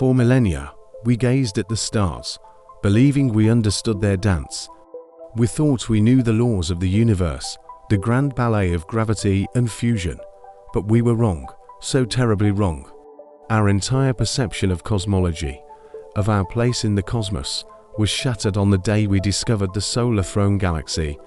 For millennia, we gazed at the stars, believing we understood their dance. We thought we knew the laws of the universe, the grand ballet of gravity and fusion. But we were wrong, so terribly wrong. Our entire perception of cosmology, of our place in the cosmos, was shattered on the day we discovered the solar throne galaxy.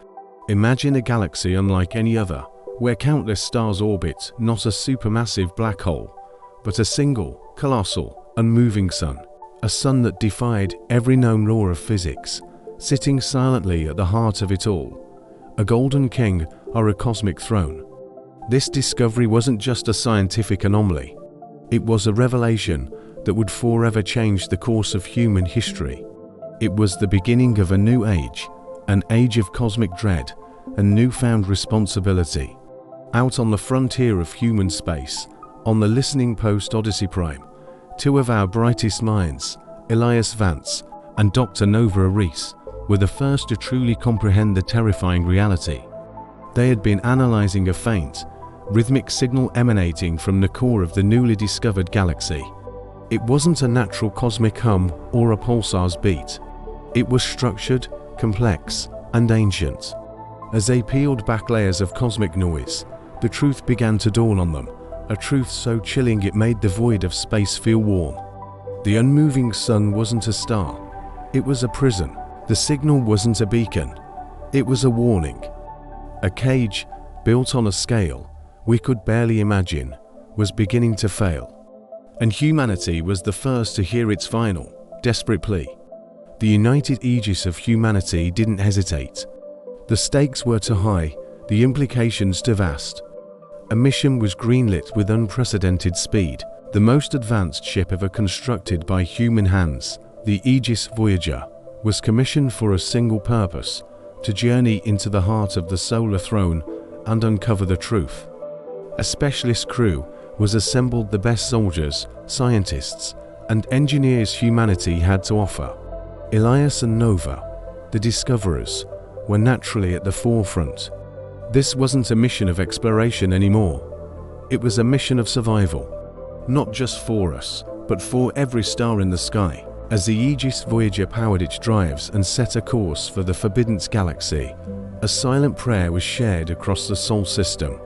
Imagine a galaxy unlike any other, where countless stars orbit not a supermassive black hole, but a single, colossal, unmoving sun. A sun that defied every known law of physics, sitting silently at the heart of it all. A golden king or a cosmic throne. This discovery wasn't just a scientific anomaly. It was a revelation that would forever change the course of human history. It was the beginning of a new age, an age of cosmic dread and newfound responsibility. Out on the frontier of human space, on the listening post Odyssey Prime, two of our brightest minds, Elias Vance and Dr. Nova Reese, were the first to truly comprehend the terrifying reality. They had been analyzing a faint, rhythmic signal emanating from the core of the newly discovered galaxy. It wasn't a natural cosmic hum or a pulsar's beat. It was structured, complex, and ancient. As they peeled back layers of cosmic noise, the truth began to dawn on them, a truth so chilling it made the void of space feel warm. The unmoving sun wasn't a star. It was a prison. The signal wasn't a beacon. It was a warning. A cage, built on a scale we could barely imagine, was beginning to fail. And humanity was the first to hear its final, desperate plea. The united aegis of humanity didn't hesitate. The stakes were too high, the implications too vast. A mission was greenlit with unprecedented speed. The most advanced ship ever constructed by human hands, the Aegis Voyager, was commissioned for a single purpose: to journey into the heart of the solar throne and uncover the truth. A specialist crew was assembled, the best soldiers, scientists, and engineers humanity had to offer. Elias and Nova, the discoverers, were naturally at the forefront. This wasn't a mission of exploration anymore. It was a mission of survival. Not just for us, but for every star in the sky. As the Aegis Voyager powered its drives and set a course for the Forbidden Galaxy, a silent prayer was shared across the Sol system.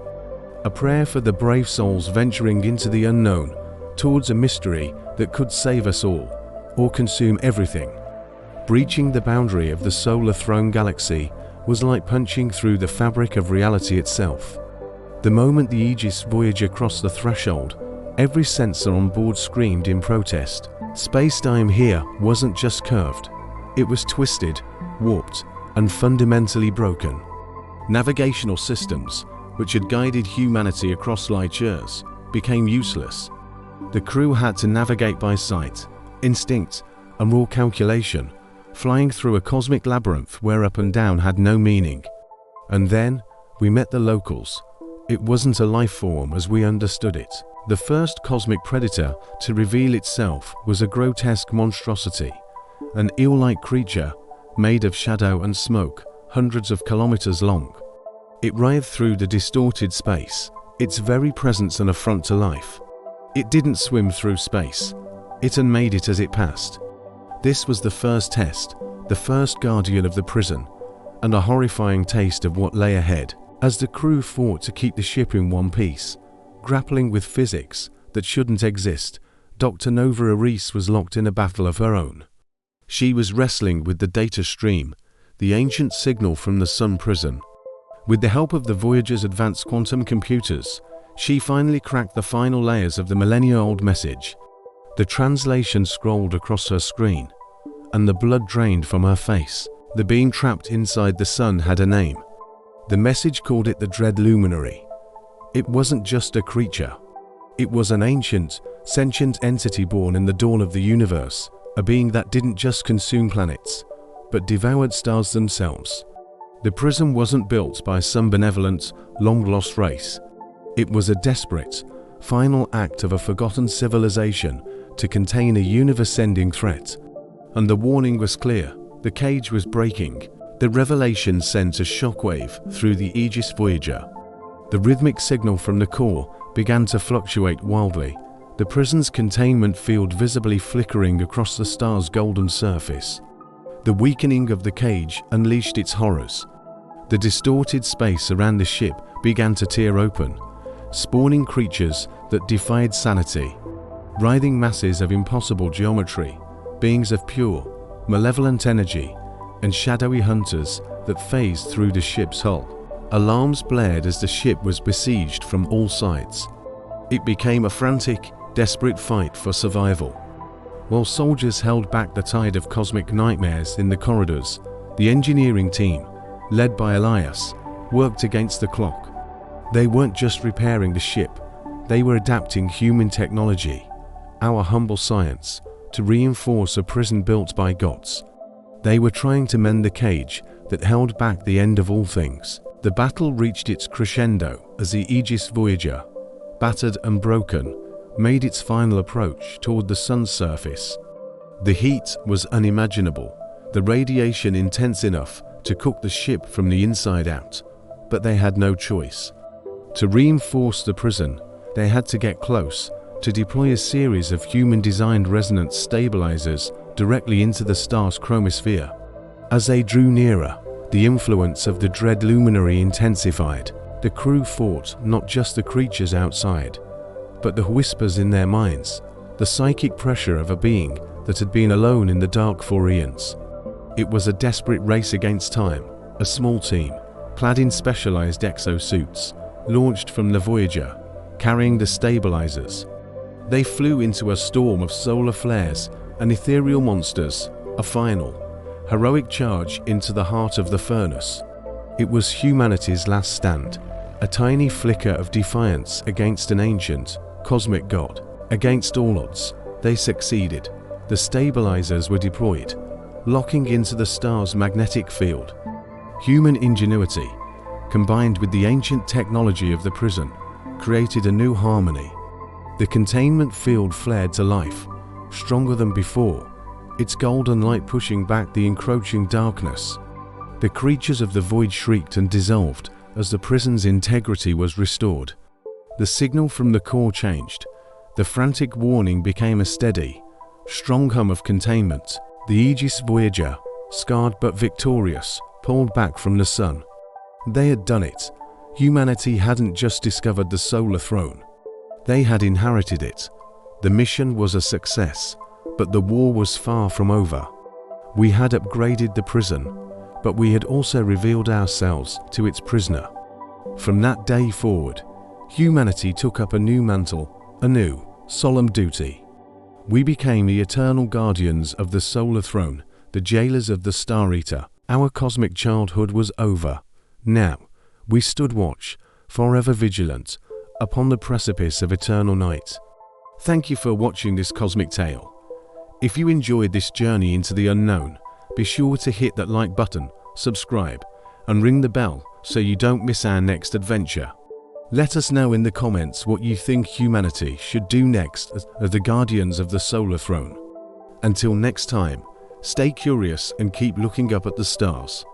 A prayer for the brave souls venturing into the unknown, towards a mystery that could save us all, or consume everything. Breaching the boundary of the solar throne galaxy was like punching through the fabric of reality itself. The moment the Aegis Voyager crossed the threshold, every sensor on board screamed in protest. Space-time here wasn't just curved. It was twisted, warped, and fundamentally broken. Navigational systems, which had guided humanity across light years, became useless. The crew had to navigate by sight, instinct, and raw calculation, flying through a cosmic labyrinth where up and down had no meaning. And then, we met the locals. It wasn't a life form as we understood it. The first cosmic predator to reveal itself was a grotesque monstrosity, an eel-like creature made of shadow and smoke, hundreds of kilometers long. It writhed through the distorted space, its very presence an affront to life. It didn't swim through space. It unmade it as it passed. This was the first test, the first guardian of the prison, and a horrifying taste of what lay ahead. As the crew fought to keep the ship in one piece, grappling with physics that shouldn't exist, Dr. Nova Reese was locked in a battle of her own. She was wrestling with the data stream, the ancient signal from the Sun prison. With the help of the Voyager's advanced quantum computers, she finally cracked the final layers of the millennia-old message. The translation scrolled across her screen, and the blood drained from her face. The being trapped inside the Sun had a name. The message called it the Dread Luminary. It wasn't just a creature. It was an ancient, sentient entity born in the dawn of the universe, a being that didn't just consume planets, but devoured stars themselves. The prison wasn't built by some benevolent, long-lost race. It was a desperate, final act of a forgotten civilization to contain a universe-ending threat. And the warning was clear. The cage was breaking. The revelation sent a shockwave through the Aegis Voyager. The rhythmic signal from the core began to fluctuate wildly, the prison's containment field visibly flickering across the star's golden surface. The weakening of the cage unleashed its horrors. The distorted space around the ship began to tear open, spawning creatures that defied sanity. Writhing masses of impossible geometry, beings of pure, malevolent energy, and shadowy hunters that phased through the ship's hull. Alarms blared as the ship was besieged from all sides. It became a frantic, desperate fight for survival. While soldiers held back the tide of cosmic nightmares in the corridors, the engineering team, led by Elias, worked against the clock. They weren't just repairing the ship, they were adapting human technology, our humble science, to reinforce a prison built by gods. They were trying to mend the cage that held back the end of all things. The battle reached its crescendo as the Aegis Voyager, battered and broken, made its final approach toward the sun's surface. The heat was unimaginable, the radiation intense enough to cook the ship from the inside out, but they had no choice. To reinforce the prison, they had to get close, to deploy a series of human-designed resonance stabilizers directly into the star's chromosphere. As they drew nearer, the influence of the dread luminary intensified. The crew fought not just the creatures outside, but the whispers in their minds, the psychic pressure of a being that had been alone in the dark for eons. It was a desperate race against time. A small team, clad in specialized exosuits, launched from the Voyager, carrying the stabilizers. They flew into a storm of solar flares and ethereal monsters, a final, heroic charge into the heart of the furnace. It was humanity's last stand, a tiny flicker of defiance against an ancient, cosmic god. Against all odds, they succeeded. The stabilizers were deployed, locking into the star's magnetic field. Human ingenuity, combined with the ancient technology of the prison, created a new harmony. The containment field flared to life, stronger than before, its golden light pushing back the encroaching darkness. The creatures of the void shrieked and dissolved as the prison's integrity was restored. The signal from the core changed. The frantic warning became a steady, strong hum of containment. The Aegis Voyager, scarred but victorious, pulled back from the sun. They had done it. Humanity hadn't just discovered the solar throne. They had inherited it. The mission was a success, but the war was far from over. We had upgraded the prison, but we had also revealed ourselves to its prisoner. From that day forward, humanity took up a new mantle, a new, solemn duty. We became the eternal guardians of the solar throne, the jailers of the Star Eater. Our cosmic childhood was over. Now, we stood watch, forever vigilant, upon the precipice of eternal night. Thank you for watching this cosmic tale. If you enjoyed this journey into the unknown, be sure to hit that like button, subscribe, and ring the bell so you don't miss our next adventure. Let us know in the comments what you think humanity should do next as the guardians of the solar throne. Until next time, stay curious and keep looking up at the stars.